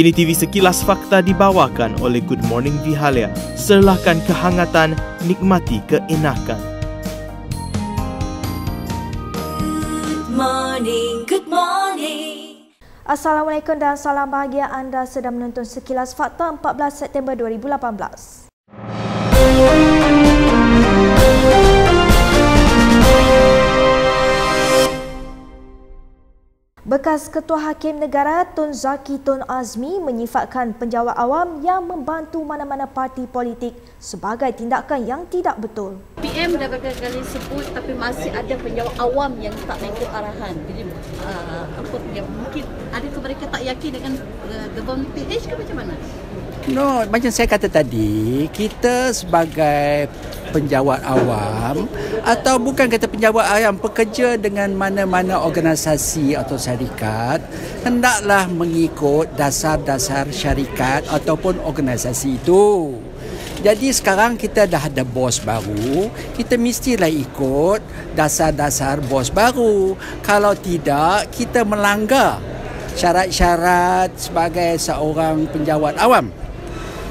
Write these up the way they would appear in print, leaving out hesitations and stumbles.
Kini TV Sekilas Fakta dibawakan oleh Good Morning Vihalia. Serlahkan kehangatan, nikmati keenakan. Good morning. Assalamualaikum dan salam bahagia. Anda sedang menonton Sekilas Fakta 14 September 2018. Bekas Ketua Hakim Negara Tun Zaki Tun Azmi menyifatkan penjawat awam yang membantu mana-mana parti politik sebagai tindakan yang tidak betul. PM dah berkali-kali sebut tapi masih ada penjawat awam yang tak ikut arahan. Jadi mungkin adakah mereka tak yakin dengan government PH ke macam mana? No, macam saya kata tadi, kita sebagai penjawat awam atau bukan kata penjawat awam, pekerja dengan mana-mana organisasi atau syarikat hendaklah mengikut dasar-dasar syarikat ataupun organisasi itu. Jadi sekarang kita dah ada bos baru, kita mestilah ikut dasar-dasar bos baru. Kalau tidak, kita melanggar syarat-syarat sebagai seorang penjawat awam.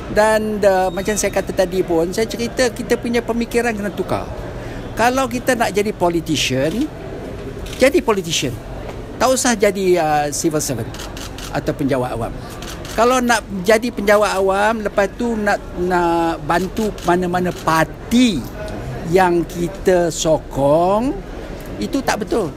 Dan macam saya kata tadi pun, saya cerita kita punya pemikiran kena tukar. Kalau kita nak jadi politician, jadi politician. Tak usah jadi civil servant atau penjawat awam. Kalau nak jadi penjawat awam, lepas tu nak bantu mana-mana parti yang kita sokong, itu tak betul.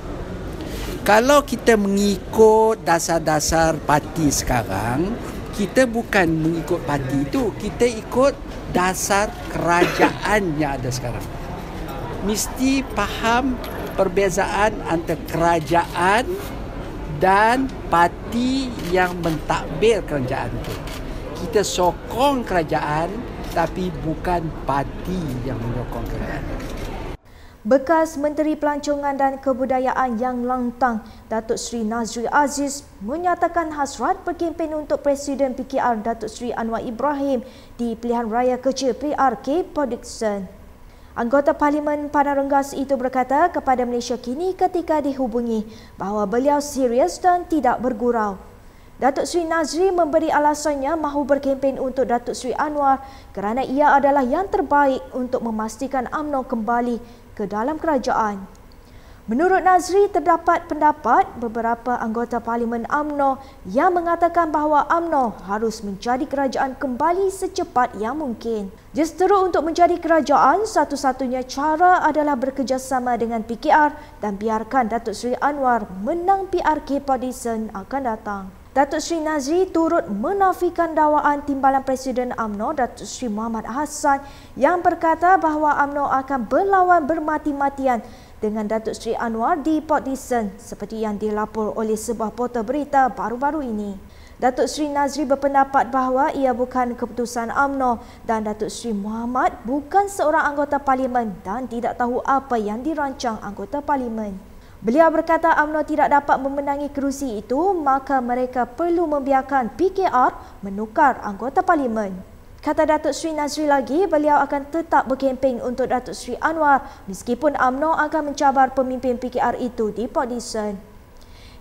Kalau kita mengikut dasar-dasar parti sekarang, kita bukan mengikut parti itu, kita ikut dasar kerajaan yang ada sekarang. Mesti faham perbezaan antara kerajaan dan parti yang mentadbir kerajaan itu. Kita sokong kerajaan tapi bukan parti yang menyokong kerajaan. Bekas Menteri Pelancongan dan Kebudayaan yang lantang, Datuk Seri Nazri Aziz menyatakan hasrat berkempen untuk Presiden PKR Datuk Seri Anwar Ibrahim di pilihan raya kecil PRK Port Dickson. Anggota Parlimen Padang Rengas itu berkata kepada Malaysia Kini ketika dihubungi bahawa beliau serius dan tidak bergurau. Datuk Seri Nazri memberi alasannya mahu berkempen untuk Datuk Seri Anwar kerana ia adalah yang terbaik untuk memastikan UMNO kembali ke dalam kerajaan. Menurut Nazri, terdapat pendapat beberapa anggota Parlimen UMNO yang mengatakan bahawa UMNO harus menjadi kerajaan kembali secepat yang mungkin. Justru untuk menjadi kerajaan, satu-satunya cara adalah bekerjasama dengan PKR dan biarkan Datuk Seri Anwar menang PRK Port Dickson akan datang. Datuk Seri Nazri turut menafikan dakwaan Timbalan Presiden UMNO Datuk Seri Muhammad Hassan yang berkata bahawa UMNO akan berlawan bermati-matian dengan Datuk Seri Anwar di Port Dickson seperti yang dilapor oleh sebuah portal berita baru-baru ini. Datuk Seri Nazri berpendapat bahawa ia bukan keputusan UMNO dan Datuk Seri Muhammad bukan seorang anggota Parlimen dan tidak tahu apa yang dirancang anggota Parlimen. Beliau berkata UMNO tidak dapat memenangi kerusi itu, maka mereka perlu membiarkan PKR menukar anggota Parlimen. Kata Datuk Seri Nazri lagi, beliau akan tetap berkempen untuk Datuk Seri Anwar meskipun UMNO akan mencabar pemimpin PKR itu di Port Dickson.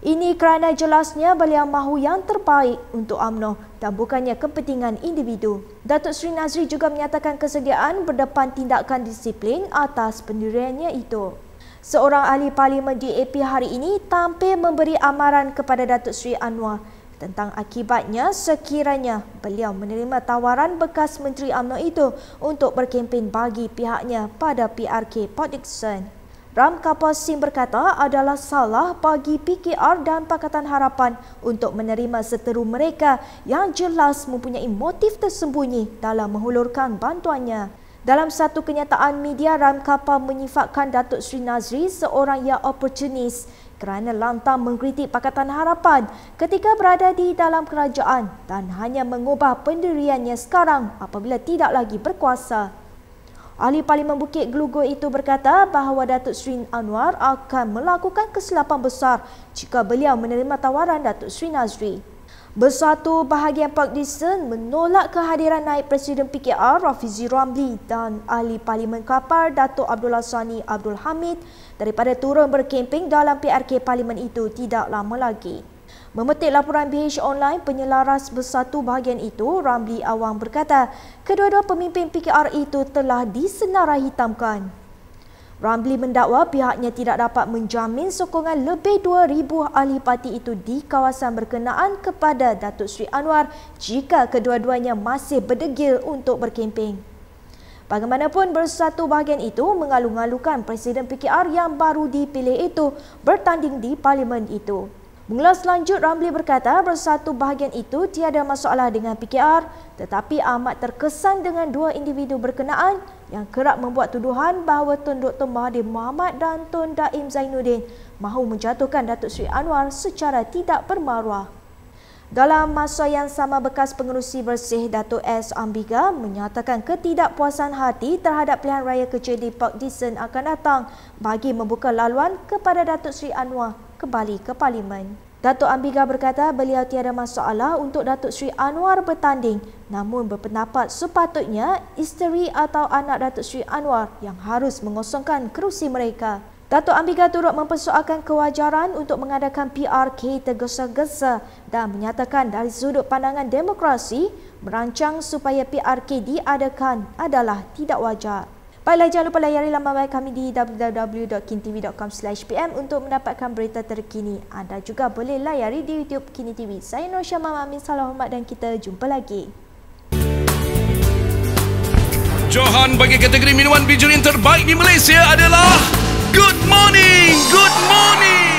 Ini kerana jelasnya beliau mahu yang terbaik untuk UMNO dan bukannya kepentingan individu. Datuk Seri Nazri juga menyatakan kesediaan berdepan tindakan disiplin atas pendiriannya itu. Seorang ahli parlimen di AP hari ini tampil memberi amaran kepada Datuk Seri Anwar tentang akibatnya sekiranya beliau menerima tawaran bekas Menteri UMNO itu untuk berkempen bagi pihaknya pada PRK Port Dickson. Ram Kapal Sim berkata adalah salah bagi PKR dan Pakatan Harapan untuk menerima seteru mereka yang jelas mempunyai motif tersembunyi dalam menghulurkan bantuannya. Dalam satu kenyataan media, Ram Kapal menyifatkan Datuk Seri Nazri seorang yang oportunis kerana lantang mengkritik Pakatan Harapan ketika berada di dalam kerajaan dan hanya mengubah pendiriannya sekarang apabila tidak lagi berkuasa. Ahli Parlimen Bukit Gelugor itu berkata bahawa Datuk Seri Anwar akan melakukan kesilapan besar jika beliau menerima tawaran Datuk Seri Nazri. Bersatu bahagian Port Dickson menolak kehadiran naib Presiden PKR Rafizi Ramli dan ahli Parlimen Kapar Datuk Abdullah Sani Abdul Hamid daripada turun berkempen dalam PRK Parlimen itu tidak lama lagi. Memetik laporan BH Online, penyelaras Bersatu Bahagian itu, Ramli Awang berkata, kedua-dua pemimpin PKR itu telah disenarai hitamkan. Ramli mendakwa pihaknya tidak dapat menjamin sokongan lebih 2,000 ahli parti itu di kawasan berkenaan kepada Datuk Seri Anwar jika kedua-duanya masih berdegil untuk berkempen. Bagaimanapun, Bersatu Bahagian itu mengalu-ngalukan Presiden PKR yang baru dipilih itu bertanding di Parlimen itu. Mengulas lanjut, Ramli berkata Bersatu Bahagian itu tiada masalah dengan PKR tetapi amat terkesan dengan dua individu berkenaan yang kerap membuat tuduhan bahawa Tun Dr. Mahathir Mohamad dan Tun Daim Zainuddin mahu menjatuhkan Datuk Seri Anwar secara tidak bermaruah. Dalam masa yang sama, bekas pengerusi bersih Datuk S. Ambiga menyatakan ketidakpuasan hati terhadap pilihan raya kecil di Park Dixon akan datang bagi membuka laluan kepada Datuk Seri Anwar kembali ke Parlimen. Datuk Ambiga berkata beliau tiada masalah untuk Datuk Seri Anwar bertanding, namun berpendapat sepatutnya isteri atau anak Datuk Seri Anwar yang harus mengosongkan kerusi mereka. Datuk Ambiga turut mempersoalkan kewajaran untuk mengadakan PRK tergesa-gesa dan menyatakan dari sudut pandangan demokrasi, merancang supaya PRK diadakan adalah tidak wajar. Baiklah, jangan lupa layari laman web kami di www.kintv.com/pm untuk mendapatkan berita terkini. Anda juga boleh layari di YouTube Kini TV. Saya Nur Syamam Amin Salah Hormat dan kita jumpa lagi. Johan bagi kategori minuman bijurin terbaik di Malaysia adalah Good Morning, Good Morning.